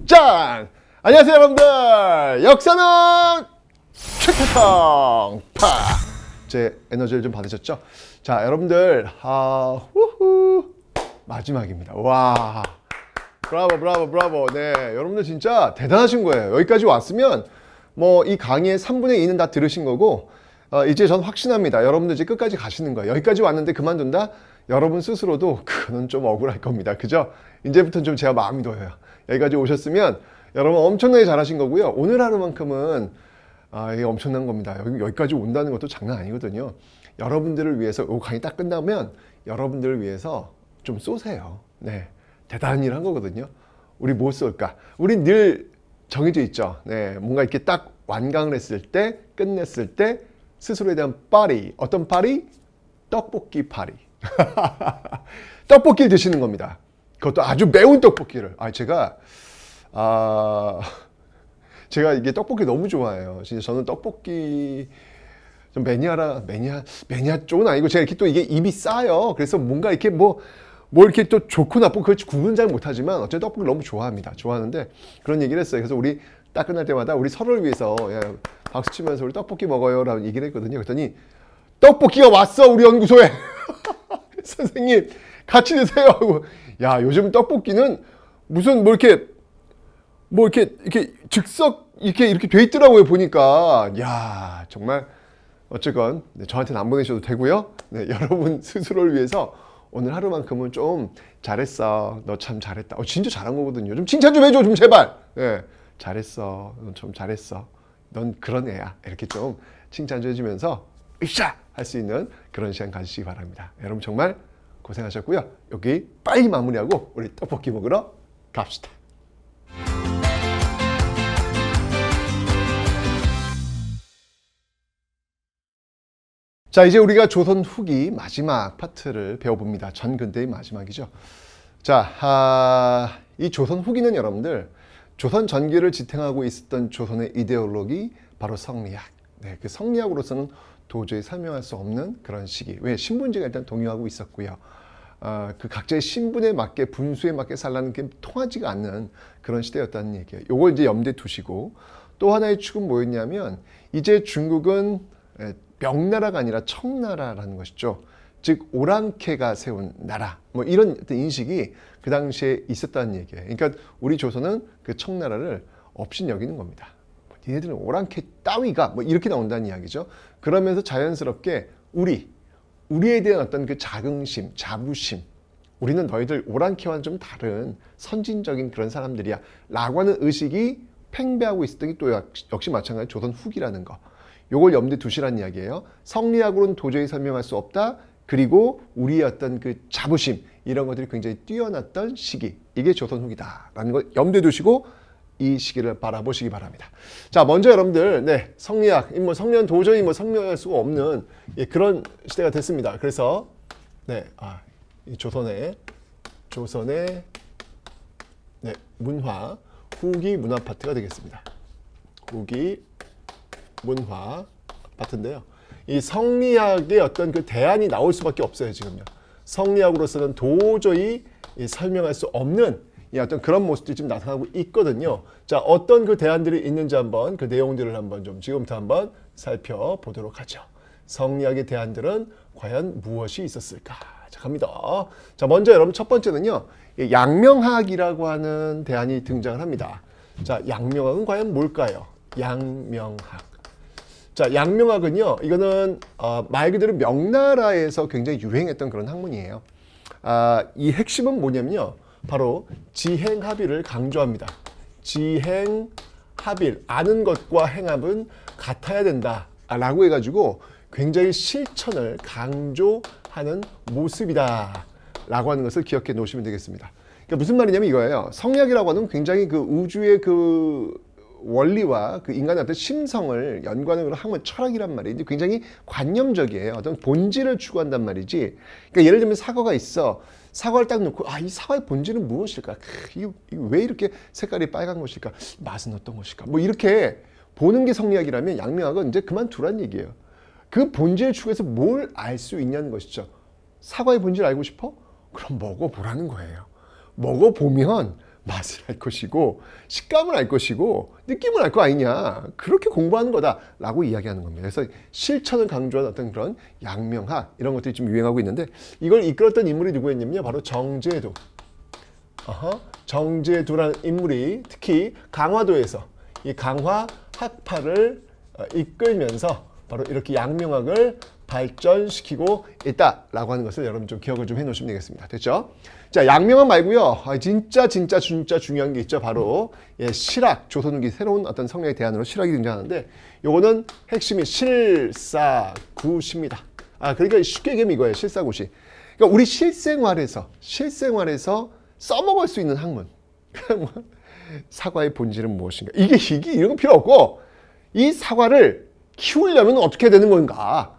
짠! 안녕하세요 여러분들, 역사는 최태성 제 에너지를 좀 받으셨죠? 자 여러분들, 후후 마지막입니다. 와, 브라보. 네, 여러분들 진짜 대단하신 거예요. 여기까지 왔으면 뭐 이 강의의 3분의 2는 다 들으신 거고, 이제 전 확신합니다. 여러분들 이제 끝까지 가시는 거예요. 여기까지 왔는데 그만둔다? 여러분 스스로도 그거는 좀 억울할 겁니다. 그죠? 이제부터는 좀 제가 마음이 놓여요. 여기까지 오셨으면 여러분 엄청나게 잘하신 거고요. 오늘 하루만큼은 이게 엄청난 겁니다. 여기까지 온다는 것도 장난 아니거든요. 여러분들을 위해서 이 강의 딱 끝나면 여러분들을 위해서 좀 쏘세요. 네, 대단한 일 한 거거든요. 우리 뭐 쏠까? 우리 늘 정해져 있죠. 네, 뭔가 이렇게 딱 완강을 했을 때, 끝냈을 때 스스로에 대한 파리. 어떤 파리? 떡볶이 파리. 떡볶이를 드시는 겁니다. 그것도 아주 매운 떡볶이를. 제가 이게 떡볶이 너무 좋아해요. 진짜 저는 떡볶이 좀 매니아 쪽은 아니고, 제가 이렇게 또 이게 입이 싸요. 그래서 뭔가 이렇게 뭐 이렇게 또 좋고 나쁘고 그걸 구분 잘 못하지만 어쨌든 떡볶이 너무 좋아합니다. 좋아하는데 그런 얘기를 했어요. 그래서 우리 딱 끝날 때마다 우리 서로를 위해서 박수 치면서 우리 떡볶이 먹어요 라는 얘기를 했거든요. 그랬더니 떡볶이가 왔어 우리 연구소에. 선생님 같이 드세요 하고, 야 요즘 떡볶이는 무슨 뭐 이렇게 즉석 이렇게 돼 있더라고요. 보니까 야 정말 어쨌건 저한테는 안 보내셔도 되고요. 네, 여러분 스스로를 위해서 오늘 하루만큼은 좀 잘했어. 너 참 잘했다. 진짜 잘한 거거든요. 좀 칭찬 좀 해줘 좀 제발. 네, 잘했어. 넌 좀 잘했어. 넌 그런 애야. 이렇게 좀 칭찬 좀 해주면서 으쌰 할 수 있는 그런 시간 가지시기 바랍니다. 여러분 정말 고생하셨고요. 여기 빨리 마무리하고 우리 떡볶이 먹으러 갑시다. 자, 이제 우리가 조선 후기 마지막 파트를 배워봅니다. 전근대의 마지막이죠. 자, 이 조선 후기는 여러분들 조선 전기를 지탱하고 있었던 조선의 이데올로기, 바로 성리학. 네, 그 성리학으로서는 도저히 설명할 수 없는 그런 시기. 왜? 신분제가 일단 동요하고 있었고요. 그 각자의 신분에 맞게, 분수에 맞게 살라는 게 통하지가 않는 그런 시대였다는 얘기예요. 요걸 이제 염두에 두시고, 또 하나의 축은 뭐였냐면, 이제 중국은 명나라가 아니라 청나라라는 것이죠. 즉 오랑캐가 세운 나라, 뭐 이런 인식이 그 당시에 있었다는 얘기예요. 그러니까 우리 조선은 그 청나라를 없인 여기는 겁니다. 니네들은 오랑캐 따위가 뭐 이렇게 나온다는 이야기죠. 그러면서 자연스럽게 우리에 대한 어떤 그 자긍심, 자부심, 우리는 너희들 오랑캐와는 좀 다른 선진적인 그런 사람들이야 라고 하는 의식이 팽배하고 있었던 게 또 역시 마찬가지 조선 후기라는 거. 요걸 염두에 두시라는 이야기예요. 성리학으로는 도저히 설명할 수 없다. 그리고 우리의 어떤 그 자부심, 이런 것들이 굉장히 뛰어났던 시기, 이게 조선 후기다라는 걸 염두에 두시고 이 시기를 바라보시기 바랍니다. 자, 먼저 여러분들, 성리학, 성리학은 도저히 설명할 수가 없는 그런 시대가 됐습니다. 그래서 이 조선의 문화, 후기 문화 파트가 되겠습니다. 후기 문화 파트인데요. 이 성리학의 어떤 그 대안이 나올 수밖에 없어요, 지금요. 성리학으로서는 도저히 설명할 수 없는 어떤 그런 모습들이 지금 나타나고 있거든요. 자, 어떤 그 대안들이 있는지 한번 그 내용들을 한번 좀 지금부터 한번 살펴보도록 하죠. 성리학의 대안들은 과연 무엇이 있었을까? 자, 갑니다. 자, 먼저 여러분 첫 번째는요. 양명학이라고 하는 대안이 등장을 합니다. 자, 양명학은 과연 뭘까요? 양명학. 자, 양명학은요, 이거는 말 그대로 명나라에서 굉장히 유행했던 그런 학문이에요. 이 핵심은 뭐냐면요, 바로 지행합의를 강조합니다. 지행합의, 아는 것과 행합은 같아야 된다라고 해가지고 굉장히 실천을 강조하는 모습이다라고 하는 것을 기억해 놓으시면 되겠습니다. 그러니까 무슨 말이냐면 이거예요. 성리학이라고 하는 굉장히 그 우주의 그 원리와 그 인간의 어떤 심성을 연관으로 하는 철학이란 말이지, 굉장히 관념적이에요. 어떤 본질을 추구한단 말이지. 그러니까 예를 들면 사과가 있어. 사과를 딱 놓고 이 사과의 본질은 무엇일까? 이거 왜 이렇게 색깔이 빨간 것일까? 맛은 어떤 것일까? 뭐 이렇게 보는 게 성리학이라면 양명학은 이제 그만두란 얘기예요. 그 본질 추구해서 뭘 알 수 있냐는 것이죠. 사과의 본질 알고 싶어? 그럼 먹어보라는 거예요. 먹어보면 맛을 알 것이고 식감을 알 것이고 느낌을 알 거 아니냐. 그렇게 공부하는 거다라고 이야기하는 겁니다. 그래서 실천을 강조하는 어떤 그런 양명학 이런 것들이 좀 유행하고 있는데 이걸 이끌었던 인물이 누구였냐면요. 바로 정제도. 정제도라는 인물이 특히 강화도에서 이 강화 학파를 이끌면서 바로 이렇게 양명학을 발전시키고 있다라고 하는 것을 여러분 좀 기억을 좀 해놓으시면 되겠습니다. 됐죠? 자, 양명학 말고요. 진짜 중요한 게 있죠. 바로 실학, 조선후기 새로운 어떤 성리학의 대안으로 실학이 등장하는데 요거는 핵심이 실사구시입니다. 그러니까 쉽게 얘기하면 이거예요. 실사구시. 그러니까 우리 실생활에서 써먹을 수 있는 학문. 사과의 본질은 무엇인가? 이게 이런 거 필요 없고 이 사과를 키우려면 어떻게 해야 되는 건가?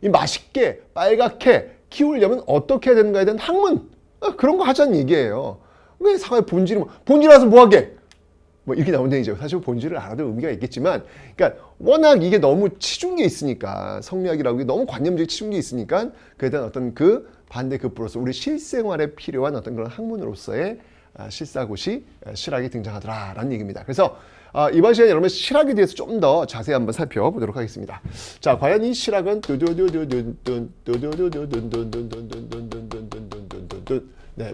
이 맛있게 빨갛게 키우려면 어떻게 해야 되는가에 대한 학문 그런 거 하자는 얘기예요. 왜 사과의 본질은 본질 알아서 뭐하게? 뭐 이렇게 나오는 얘기죠. 사실 본질을 알아도 의미가 있겠지만, 그러니까 워낙 이게 너무 치중 게 있으니까 성리학이라고 게 너무 관념적인 치중 게 있으니까 그에 대한 어떤 그 반대급부로서 우리 실생활에 필요한 어떤 그런 학문으로서의 실사고시 실학이 등장하더라라는 얘기입니다. 그래서 이번 시간에 여러분 실학에 대해서 좀 더 자세히 한번 살펴보도록 하겠습니다. 자, 과연 이 실학은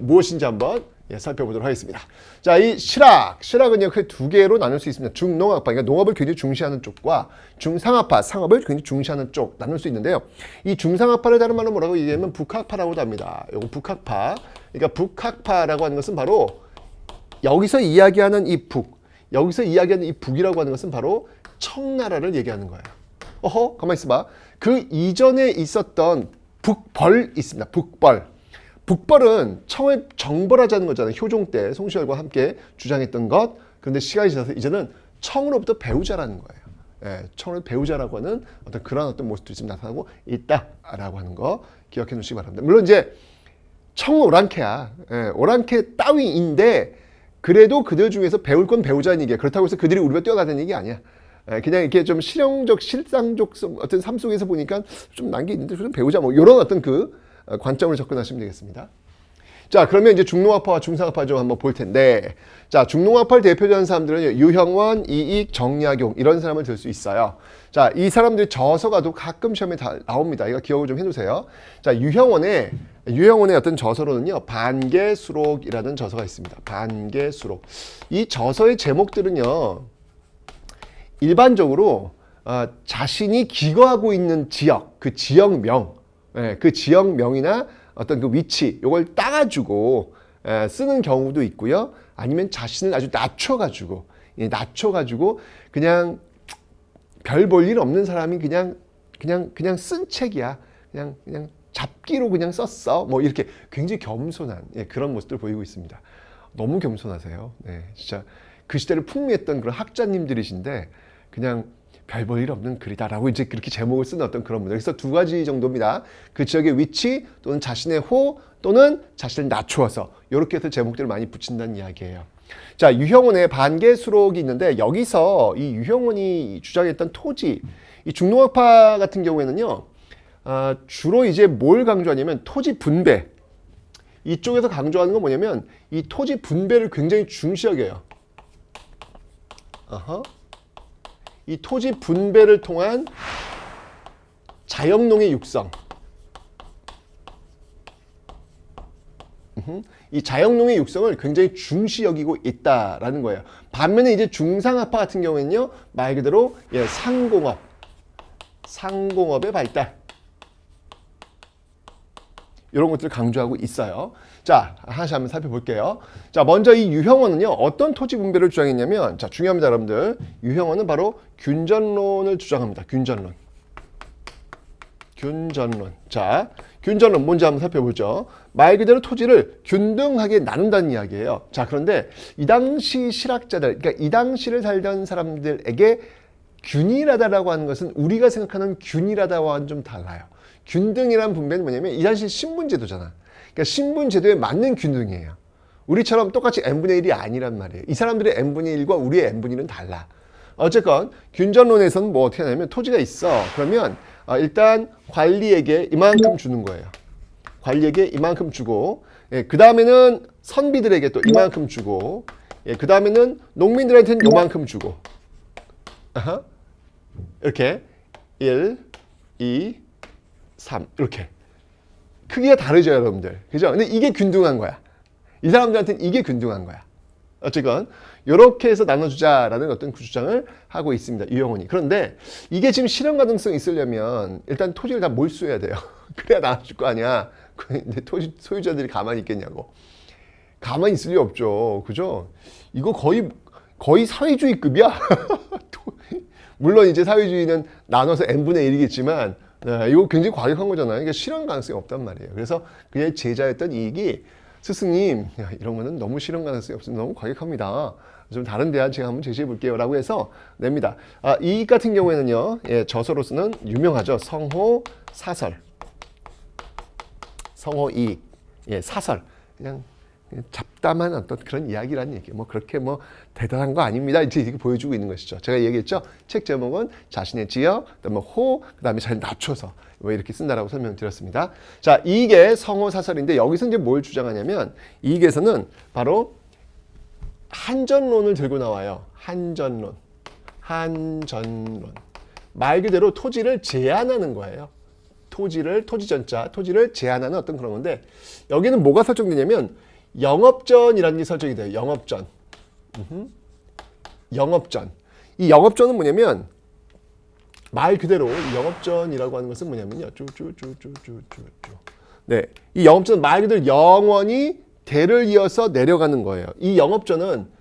무엇인지 한번 살펴보도록 하겠습니다. 자, 이 실학은요 크게 두 개로 나눌 수 있습니다. 중농학파, 그러니까 농업을 굉장히 중시하는 쪽과 중상학파, 상업을 굉장히 중시하는 쪽 나눌 수 있는데요. 이 중상학파를 다른 말로 뭐라고 얘기하면 북학파라고도 합니다. 요거 북학파. 그러니까 북학파라고 하는 것은 바로 여기서 이야기하는 이 북이라고 하는 것은 바로 청나라를 얘기하는 거예요. 가만히 있어봐. 그 이전에 있었던 북벌 있습니다. 북벌은 청을 정벌하자는 거잖아요. 효종 때 송시열과 함께 주장했던 것. 그런데 시간이 지나서 이제는 청으로부터 배우자라는 거예요. 청을 배우자라고 하는 어떤 그런 어떤 모습들이 지금 나타나고 있다라고 하는 거 기억해 놓으시기 바랍니다. 물론 이제 청은 오랑캐야. 오랑캐 따위인데 그래도 그들 중에서 배울 건 배우자는 얘기야. 그렇다고 해서 그들이 우리가 뛰어나다는 얘기 아니야. 그냥 이렇게 좀 실용적, 실상적 어떤 삶 속에서 보니까 좀 난 게 있는데 좀 배우자 뭐 이런 어떤 그 관점으로 접근하시면 되겠습니다. 자, 그러면 이제 중농학파와 중상학파 좀 한번 볼 텐데, 자, 중농학파를 대표하는 사람들은 유형원, 이익, 정약용 이런 사람을 들 수 있어요. 자, 이 사람들의 저서가도 가끔 시험에 다 나옵니다. 이거 기억을 좀 해두세요. 자, 유형원의 어떤 저서로는요, 반개수록이라는 저서가 있습니다. 반개수록. 이 저서의 제목들은요, 일반적으로 자신이 기거하고 있는 지역, 그 지역명, 그 지역명이나 어떤 그 위치, 요걸 따가지고 쓰는 경우도 있고요. 아니면 자신을 아주 낮춰가지고 그냥 별 볼 일 없는 사람이 그냥 쓴 책이야. 그냥 잡기로 그냥 썼어. 뭐 이렇게 굉장히 겸손한 그런 모습들 보이고 있습니다. 너무 겸손하세요. 진짜 그 시대를 풍미했던 그런 학자님들이신데 그냥 별 볼 일 없는 글이다라고 이제 그렇게 제목을 쓰는 어떤 그런 분들. 그래서 두 가지 정도입니다. 그 지역의 위치 또는 자신의 호 또는 자신을 낮추어서 이렇게 해서 제목들을 많이 붙인다는 이야기예요. 자, 유형원의 반개수록이 있는데 여기서 이 유형원이 주장했던 토지, 이 중농학파 같은 경우에는요, 주로 이제 뭘 강조하냐면 토지 분배. 이쪽에서 강조하는 건 뭐냐면 이 토지 분배를 굉장히 중시 여겨요. 이 토지 분배를 통한 자연농의 육성. 이 자연농의 육성을 굉장히 중시 여기고 있다라는 거예요. 반면에 이제 중상학파 같은 경우에는요, 말 그대로 상공업의 발달. 이런 것들을 강조하고 있어요. 자, 하나씩 한번 살펴볼게요. 자, 먼저 이 유형원은요, 어떤 토지 분배를 주장했냐면, 자, 중요합니다, 여러분들. 유형원은 바로 균전론을 주장합니다. 균전론. 자, 균전론 뭔지 한번 살펴보죠. 말 그대로 토지를 균등하게 나눈다는 이야기예요. 자, 그런데 이 당시 실학자들, 그러니까 이 당시를 살던 사람들에게 균일하다라고 하는 것은 우리가 생각하는 균일하다와는 좀 달라요. 균등이라는 분배는 뭐냐면 이 당시 신분제도잖아. 그러니까 신분제도에 맞는 균등이에요. 우리처럼 똑같이 n분의 1이 아니란 말이에요. 이 사람들의 n분의 1과 우리의 n분의 1은 달라. 어쨌건 균전론에서는 뭐 어떻게 하냐면 토지가 있어. 그러면 일단 관리에게 이만큼 주는 거예요. 관리에게 이만큼 주고 그 다음에는 선비들에게 또 이만큼 주고, 예, 그 다음에는 농민들한테는 요만큼 주고, 아하. 이렇게 1, 2, 3 이렇게 크기가 다르죠, 여러분들. 그죠? 근데 이게 균등한 거야. 이 사람들한테는 이게 균등한 거야. 어쨌건 이렇게 해서 나눠주자라는 어떤 주장을 하고 있습니다, 유영훈이. 그런데 이게 지금 실현 가능성이 있으려면 일단 토지를 다 몰수해야 돼요. 그래야 나눠줄 거 아니야. 근데 토지 소유자들이 가만히 있겠냐고. 가만히 있을 리 없죠. 그죠? 이거 거의 사회주의급이야. 물론 이제 사회주의는 나눠서 n분의 1이겠지만 이거 굉장히 과격한 거잖아요. 그러니까 실현 가능성이 없단 말이에요. 그래서 그의 제자였던 이익이 스승님, 야, 이런 거는 너무 실현 가능성이 없으면 너무 과격합니다. 좀 다른 대안 제가 한번 제시해 볼게요. 라고 해서 냅니다. 이익 같은 경우에는요, 예, 저서로서는 유명하죠. 성호 사설. 성호 이익. 예, 사설. 그냥 잡담한 어떤 그런 이야기라는 얘기예요. 뭐 그렇게 뭐 대단한 거 아닙니다. 이제 이렇게 보여주고 있는 것이죠. 제가 얘기했죠. 책 제목은 자신의 지역, 그다음에 호, 그다음에 잘 낮춰서 뭐 이렇게 쓴다라고 설명드렸습니다. 자, 이게 성호 사설인데 여기서 이제 뭘 주장하냐면 이익에서는 바로 한전론을 들고 나와요. 한전론. 말 그대로 토지를 제한하는 거예요. 토지를 제한하는 어떤 그런 건데 여기는 뭐가 설정되냐면 영업전이라는 게 설정이 돼요. 영업전. 이 영업전은 뭐냐면 말 그대로 영업전이라고 하는 것은 뭐냐면요. 네, 이 영업전은 말 그대로 영원히 대를 이어서 내려가는 거예요. 이 영업전은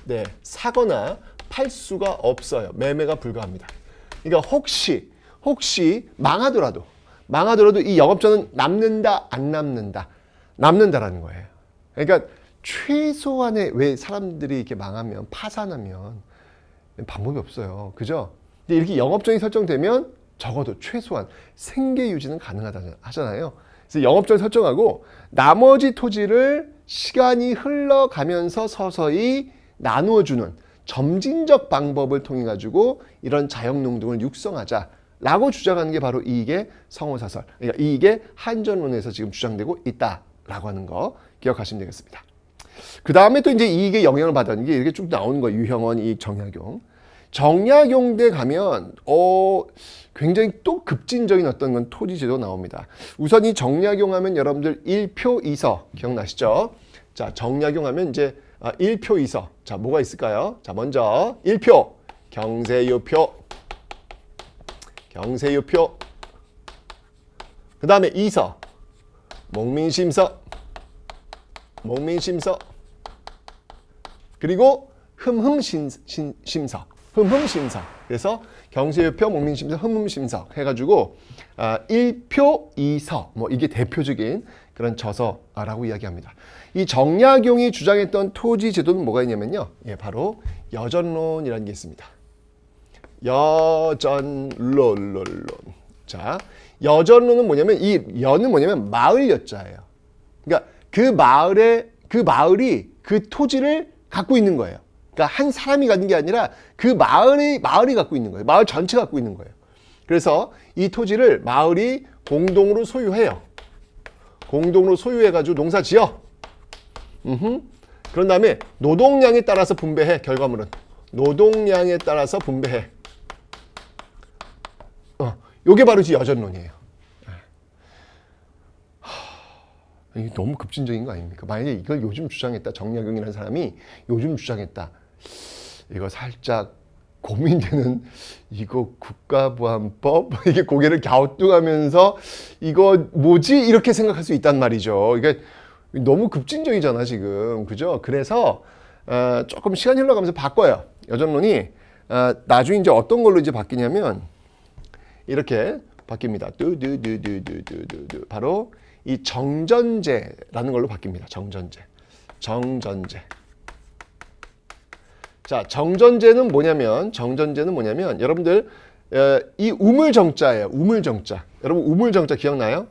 네, 사거나 팔 수가 없어요. 매매가 불가합니다. 그러니까 혹시 망하더라도 이 영업전은 남는다, 안 남는다? 남는다라는 거예요. 그러니까 최소한의 왜 사람들이 이렇게 망하면 파산하면 방법이 없어요. 그죠? 근데 이렇게 영업전이 설정되면 적어도 최소한 생계 유지는 가능하다 하잖아요. 그래서 영업전 설정하고 나머지 토지를 시간이 흘러가면서 서서히 나누어주는 점진적 방법을 통해 가지고 이런 자연농동을 육성하자라고 주장하는 게 바로 이익의 성호사설. 그러니까 이익의 한전론에서 지금 주장되고 있다라고 하는 거 기억하시면 되겠습니다. 그 다음에 또 이제 이익의 영향을 받았는 게 이렇게 쭉 나오는 거예요. 유형원, 이익, 정약용. 정약용대 가면 굉장히 또 급진적인 어떤 건 토지제도 나옵니다. 우선 이 정약용 하면 여러분들 1표 2서 기억나시죠? 자, 정약용 하면 이제 1표 2서. 자, 뭐가 있을까요? 자, 먼저 1표 경세유표. 그 다음에 2서 목민심서. 그리고 흠흠심서. 그래서 경세유표, 목민심서, 흠흠심서 해가지고 1표 2서 뭐 이게 대표적인 그런 저서라고 이야기합니다. 이 정약용이 주장했던 토지 제도는 뭐가 있냐면요, 예, 바로 여전론이라는 게 있습니다. 여전론. 자, 여전론은 뭐냐면 이 여는 뭐냐면 마을 여자예요. 그러니까 그 마을이 그 토지를 갖고 있는 거예요. 그러니까 한 사람이 갖는 게 아니라 그 마을이 갖고 있는 거예요. 마을 전체가 갖고 있는 거예요. 그래서 이 토지를 마을이 공동으로 소유해요. 공동으로 소유해가지고 농사 지어. 그런 다음에 노동량에 따라서 분배해. 결과물은 노동량에 따라서 분배해. 요게 바로 여전론이에요. 이게 너무 급진적인 거 아닙니까? 만약에 이걸 요즘 주장했다, 정약용이라는 사람이 요즘 주장했다, 이거 살짝 고민되는, 이거 국가보안법? 이게 고개를 갸우뚱하면서 이거 뭐지? 이렇게 생각할 수 있단 말이죠. 이게 너무 급진적이잖아 지금, 그죠? 그래서 조금 시간이 흘러가면서 바꿔요. 여전론이 나중에 이제 어떤 걸로 이제 바뀌냐면 이렇게 바뀝니다. 뚜두두두두두두 바로 이 정전제라는 걸로 바뀝니다. 정전제. 자, 정전제는 뭐냐면 여러분들 이 우물정자예요. 우물정자. 여러분 우물정자 기억나요?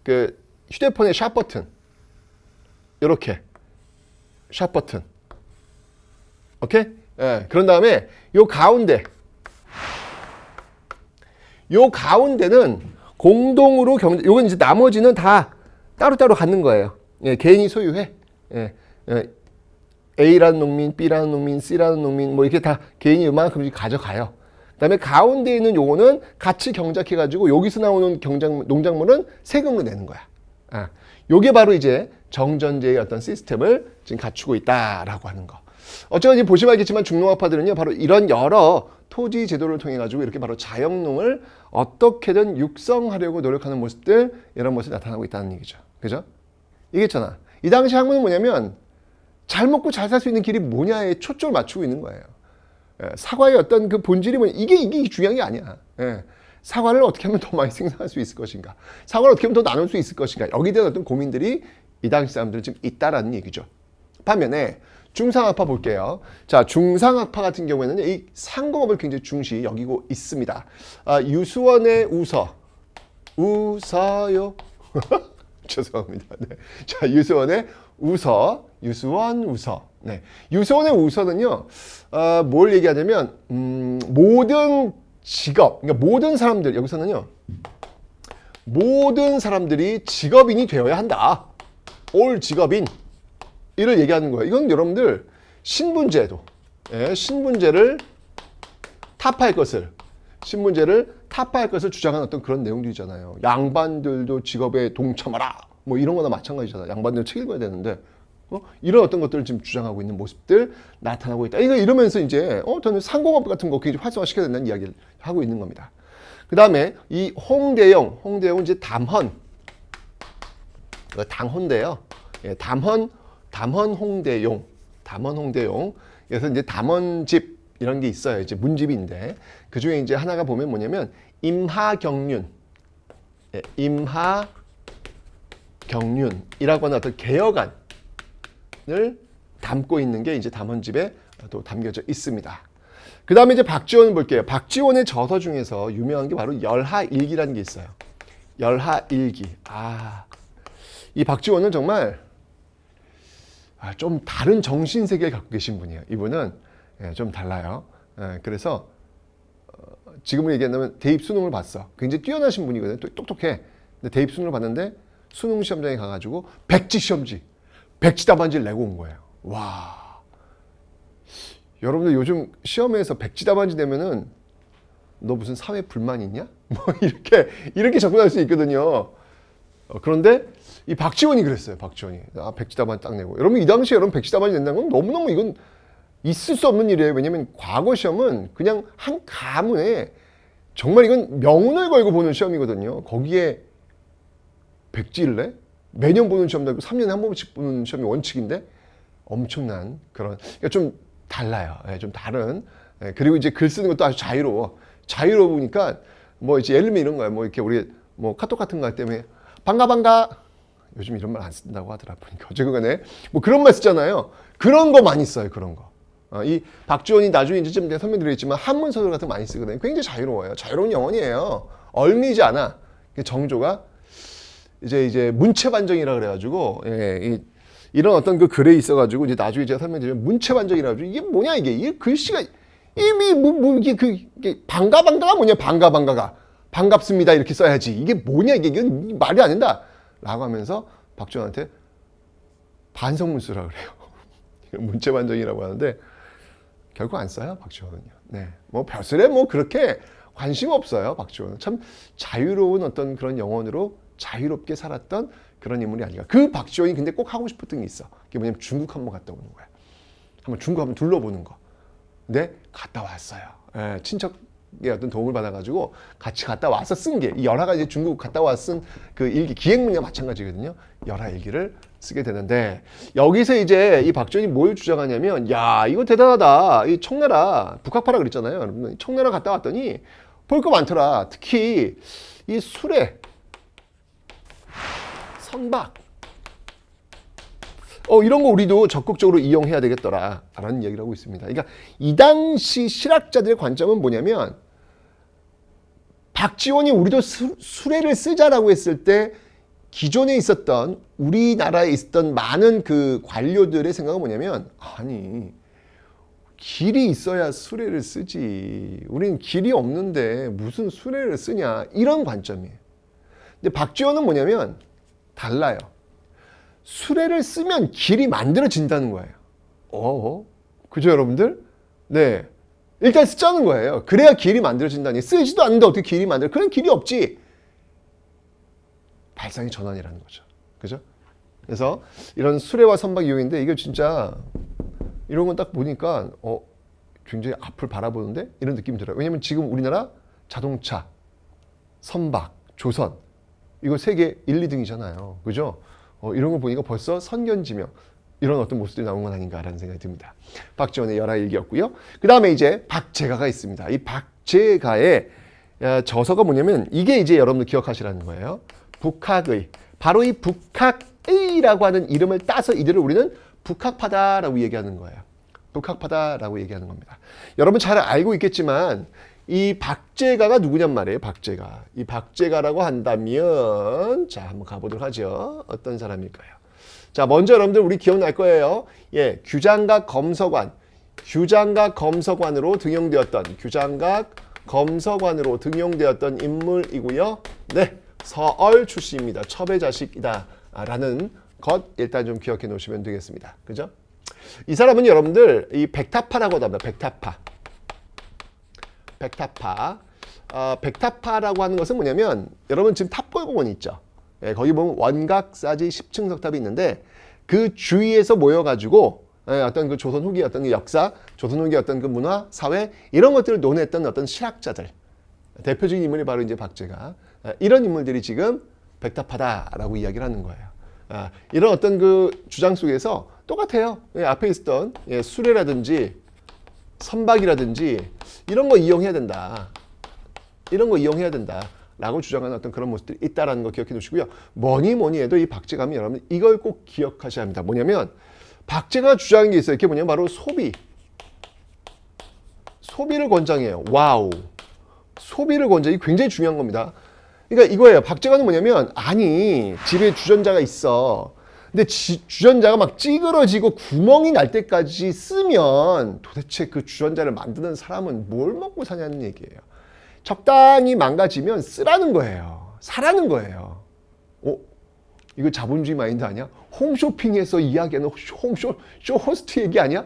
그 휴대폰의 샵 버튼. 이렇게 샵 버튼. 오케이? 예. 그런 다음에 요 가운데는 공동으로 요건 이제 나머지는 다 따로따로 갖는 거예요. 예, 개인이 소유해. 예, 예, A라는 농민, B라는 농민, C라는 농민 뭐 이렇게 다 개인이 이만큼씩 가져가요. 그다음에 가운데 있는 요거는 같이 경작해가지고 여기서 나오는 농작물은 세금으로 내는 거야. 아, 요게 바로 이제 정전제의 어떤 시스템을 지금 갖추고 있다라고 하는 거. 어쨌든 보시면 알겠지만 중농업화들은요 바로 이런 여러 토지 제도를 통해 가지고 이렇게 바로 자영농을 어떻게든 육성하려고 노력하는 모습들, 이런 모습이 나타나고 있다는 얘기죠. 그죠? 이겠잖아. 이 당시 학문은 뭐냐면 잘 먹고 잘 살 수 있는 길이 뭐냐에 초점을 맞추고 있는 거예요. 예, 사과의 어떤 그 본질이 뭐냐, 이게 중요한 게 아니야. 예, 사과를 어떻게 하면 더 많이 생산할 수 있을 것인가, 사과를 어떻게 하면 더 나눌 수 있을 것인가, 여기에 대한 어떤 고민들이 이 당시 사람들은 지금 있다라는 얘기죠. 반면에 중상학파 볼게요. 자, 중상학파 같은 경우에는 이 상공업을 굉장히 중시 여기고 있습니다. 유수원의 웃어요. 죄송합니다. 네. 자, 유수원의 유수원 웃어. 네. 유수원의 웃어는요, 뭘 얘기하냐면, 모든 직업, 그러니까 모든 사람들, 여기서는요, 모든 사람들이 직업인이 되어야 한다. 올 직업인. 이를 얘기하는 거예요. 이건 여러분들 신분제도, 예, 신분제를 타파할 것을 주장하는 어떤 그런 내용들이잖아요. 양반들도 직업에 동참하라, 뭐 이런 거나 마찬가지잖아요. 양반들은 책 읽어야 되는데, 이런 어떤 것들을 지금 주장하고 있는 모습들 나타나고 있다. 이러면서 이제 저는 상공업 같은 거 굉장히 활성화시켜야 된다는 이야기를 하고 있는 겁니다. 그 다음에 이 홍대용 이제 담헌, 당헌대요. 예, 담헌 홍대용. 그래서 이제 담헌집 이런 게 있어요. 이제 문집인데 그 중에 이제 하나가 보면 뭐냐면 임하경륜, 예, 임하경륜이라고 하는 어떤 개혁안을 담고 있는 게 이제 담헌집에 또 담겨져 있습니다. 그 다음에 이제 박지원을 볼게요. 박지원의 저서 중에서 유명한 게 바로 열하일기라는 게 있어요. 열하일기. 이 박지원은 정말 좀 다른 정신세계를 갖고 계신 분이에요. 이분은 좀 달라요. 그래서 지금은 얘기한다면 대입 수능을 봤어. 굉장히 뛰어나신 분이거든요. 또 똑똑해. 근데 대입 수능을 봤는데 수능 시험장에 가가지고 백지 답안지를 내고 온 거예요. 와, 여러분들 요즘 시험에서 백지 답안지 내면은 너 무슨 사회 불만 있냐? 뭐 이렇게 접근할 수 있거든요. 그런데 이 박지원이 그랬어요. 박지원이 백지 답안지 딱 내고. 여러분 이 당시에 여러분 백지 답안지 낸다는 건 너무너무 이건 있을 수 없는 일이에요. 왜냐면 과거 시험은 그냥 한 가문에 정말 이건 명운을 걸고 보는 시험이거든요. 거기에 백지를 내? 매년 보는 시험도 아니고 3년에 한 번씩 보는 시험이 원칙인데 엄청난 그런, 그러니까 좀 달라요. 좀 다른. 그리고 이제 글 쓰는 것도 아주 자유로우니까 뭐 이제 예를 들면 이런 거예요. 뭐 이렇게 우리 뭐 카톡 같은 거 할 때문에 반가 요즘 이런 말 안 쓴다고 하더라 보니까 어쨌거나 뭐 그런 말 쓰잖아요. 그런 거 많이 써요. 그런 거. 이 박지원이 나중에 이제 좀 설명드리겠지만 한문 소설 같은 거 많이 쓰거든요. 굉장히 자유로워요. 자유로운 영혼이에요. 얼미지 않아. 정조가 이제 문체반정이라 그래가지고 이런 어떤 그 글에 있어가지고 이제 나중에 제가 설명드리면 문체반정이라 가지고 이게 뭐냐 이게 글씨가 이미 이게 반가가 뭐냐 반가가 반갑습니다 이렇게 써야지 이게 뭐냐 이건 말이 안 된다라고 하면서 박지원한테 반성문수라 그래요. 문체반정이라고 하는데 결국 안 써요 박지원은요. 네, 뭐 벼슬에 뭐 그렇게 관심 없어요 박지원은. 참 자유로운 어떤 그런 영혼으로 자유롭게 살았던 그런 인물이 아닌가. 그 박지원이 근데 꼭 하고 싶었던 게 있어. 그게 뭐냐면 중국 한번 갔다 오는 거야. 중국 한번 둘러보는 거. 근데 갔다 왔어요. 친척의 어떤 도움을 받아가지고 같이 갔다 와서 쓴 게 이 열하가 이제 중국 갔다 와 쓴 그 일기 기행문이와 마찬가지거든요. 열하 일기를 쓰게 되는데 여기서 이제 이 박지원이 뭘 주장하냐면 야 이거 대단하다. 이 청나라 북학파라 그랬잖아요. 여러분 청나라 갔다 왔더니 볼 거 많더라. 특히 이 수레 선박 이런 거 우리도 적극적으로 이용해야 되겠더라 라는 얘기를 하고 있습니다. 그러니까 이 당시 실학자들의 관점은 뭐냐면 박지원이 우리도 수레를 쓰자라고 했을 때 기존에 있었던 우리나라에 있었던 많은 그 관료들의 생각은 뭐냐면 아니 길이 있어야 수레를 쓰지 우린 길이 없는데 무슨 수레를 쓰냐 이런 관점이에요. 근데 박지원은 뭐냐면 달라요. 수레를 쓰면 길이 만들어진다는 거예요. 그죠, 여러분들? 네. 일단 쓰자는 거예요. 그래야 길이 만들어진다니. 쓰지도 않는데 어떻게 길이 만들어? 그런 길이 없지. 발상의 전환이라는 거죠. 그죠? 그래서 이런 수레와 선박 이용인데 이게 진짜 이런 건 딱 보니까 굉장히 앞을 바라보는데 이런 느낌이 들어요. 왜냐면 지금 우리나라 자동차, 선박, 조선 이거 세계 1, 2등이잖아요. 그죠? 이런 거 보니까 벌써 선견지명 이런 어떤 모습들이 나온 건 아닌가라는 생각이 듭니다. 박지원의 열하일기였고요. 그 다음에 이제 박제가가 있습니다. 이 박제가의 저서가 뭐냐면 이게 이제 여러분들 기억하시라는 거예요. 북학의. 바로 이 북학의라고 하는 이름을 따서 이들을 우리는 북학파다라고 얘기하는 거예요. 북학파다라고 얘기하는 겁니다. 여러분 잘 알고 있겠지만 이 박제가가 누구냔 말이에요. 박제가. 이 박제가라고 한다면 자 한번 가보도록 하죠. 어떤 사람일까요? 자 먼저 여러분들 우리 기억날 거예요. 예, 규장각 검서관. 규장각 검서관으로 등용되었던 인물이고요. 네, 서얼 출신입니다. 첩의 자식이다 라는 것 일단 좀 기억해 놓으시면 되겠습니다. 그죠? 이 사람은 여러분들 이 백타파라고 합니다. 백타파. 백타파라고 하는 것은 뭐냐면 여러분 지금 탑골공원 있죠. 예, 거기 보면 원각사지 10층 석탑이 있는데 그 주위에서 모여가지고 어떤 그 조선 후기 어떤 그 역사, 조선 후기 어떤 그 문화, 사회 이런 것들을 논했던 어떤 실학자들 대표적인 인물이 바로 이제 박제가 이런 인물들이 지금 백타파다라고 이야기를 하는 거예요. 이런 어떤 그 주장 속에서 똑같아요. 앞에 있었던 수레라든지 선박이라든지 이런 거 이용해야 된다. 라고 주장하는 어떤 그런 모습들이 있다라는 거 기억해 두시고요. 뭐니 해도 이 박제감이 여러분 이걸 꼭 기억하셔야 합니다. 뭐냐면 박제가 주장한 게 있어요. 이게 뭐냐면 바로 소비를 권장해요. 와우. 소비를 권장이 굉장히 중요한 겁니다. 그러니까 이거예요. 박제가는 뭐냐면 아니 집에 주전자가 있어. 근데 주전자가 막 찌그러지고 구멍이 날 때까지 쓰면 도대체 그 주전자를 만드는 사람은 뭘 먹고 사냐는 얘기예요. 적당히 망가지면 쓰라는 거예요. 사라는 거예요. 이거 자본주의 마인드 아니야? 홈쇼핑에서 이야기하는 호스트 얘기 아니야?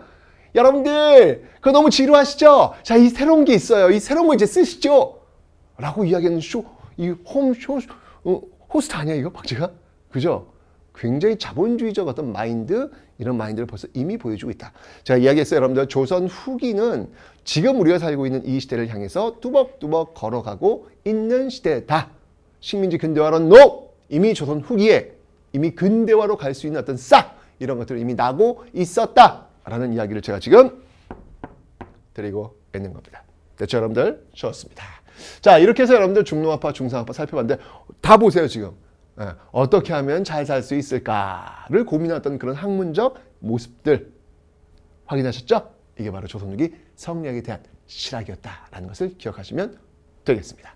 여러분들 그거 너무 지루하시죠? 자, 이 새로운 게 있어요. 이 새로운 거 이제 쓰시죠? 라고 이야기하는 호스트 아니야 이거 박제가? 그죠? 굉장히 자본주의적 어떤 마인드 이런 마인드를 벌써 이미 보여주고 있다. 제가 이야기했어요. 여러분들 조선 후기는 지금 우리가 살고 있는 이 시대를 향해서 뚜벅뚜벅 걸어가고 있는 시대다. 식민지 근대화론 NO! 이미 조선 후기에 이미 근대화로 갈 수 있는 어떤 싹 이런 것들을 이미 나고 있었다라는 이야기를 제가 지금 드리고 있는 겁니다. 됐죠 여러분들? 좋습니다. 자 이렇게 해서 여러분들 중농학파 중상학파 살펴봤는데 다 보세요 지금. 어떻게 하면 잘 살 수 있을까를 고민했던 그런 학문적 모습들 확인하셨죠? 이게 바로 조선 후기 성리학에 대한 실학이었다라는 것을 기억하시면 되겠습니다.